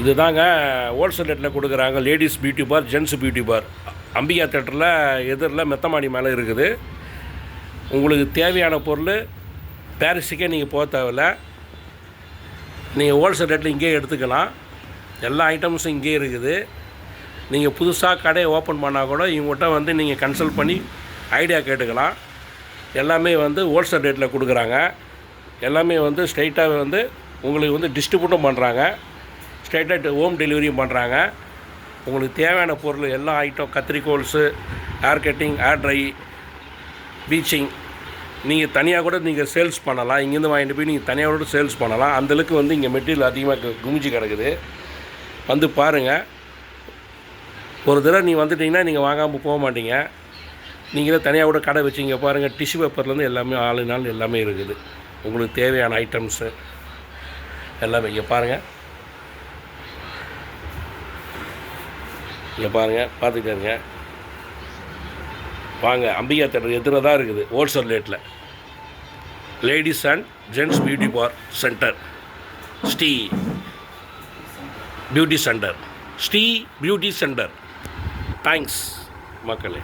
இதுதாங்க ஹோல்சேல் ரேட்டில் கொடுக்குறாங்க. லேடிஸ் பியூட்டி பார், ஜென்ஸ் பியூட்டி பார். அம்பிகா தேட்டரில் எதிரில் மெத்தமாடி மேலே இருக்குது. உங்களுக்கு தேவையான பொருள் பாரிஸுக்கே நீங்கள் போக தேவையில்ல. நீங்கள் ஹோல்சேல் ரேட்டில் இங்கேயே எடுத்துக்கலாம். எல்லா ஐட்டம்ஸும் இங்கேயே இருக்குது. நீங்கள் புதுசாக கடையை ஓப்பன் பண்ணால் கூட இவங்ககிட்ட வந்து நீங்கள் கன்சல்ட் பண்ணி ஐடியா கேட்டுக்கலாம். எல்லாமே வந்து ஹோல்சேல் ரேட்டில் கொடுக்குறாங்க. எல்லாமே வந்து ஸ்ட்ரைட்டாக வந்து உங்களுக்கு வந்து டிஸ்ட்ரிபியூட்டும் பண்ணுறாங்க, ஸ்ட்ரைட்டாக ஹோம் டெலிவரியும் பண்ணுறாங்க. உங்களுக்கு தேவையான பொருள் எல்லா ஐட்டம், கத்திரிக்கோல்ஸு, hair cutting, hair dry, bleaching, நீங்கள் தனியாக கூட நீங்கள் சேல்ஸ் பண்ணலாம். இங்கேருந்து வாங்கிட்டு போய் நீங்கள் தனியாக கூட சேல்ஸ் பண்ணலாம். அந்தளவுக்கு வந்து இங்கே மெட்டீரியல் அதிகமாக குமிஞ்சு கிடக்குது. வந்து பாருங்கள். ஒரு தடவை நீங்கள் வந்துட்டிங்கன்னா நீங்கள் வாங்காமல் போக மாட்டீங்க. நீங்களே தனியாக கூட கடை வச்சிங்க பாருங்கள். டிஷ்யூ பேப்பர்லேருந்து எல்லாமே ஆளுநாள் எல்லாமே இருக்குது. உங்களுக்கு தேவையான ஐட்டம்ஸு எல்லாமே இங்கே பாருங்கள். இங்கே பாருங்கள், பார்த்துக்கிட்டே இருங்க. வாங்க, அம்பிகா தேட்டர் எதிராக தான் இருக்குது. ஹோல்சேல் ரேட்டில் ladies and gents beauty parlour centre, Sri beauty centre, Sri beauty centre. Thanks மக்களே.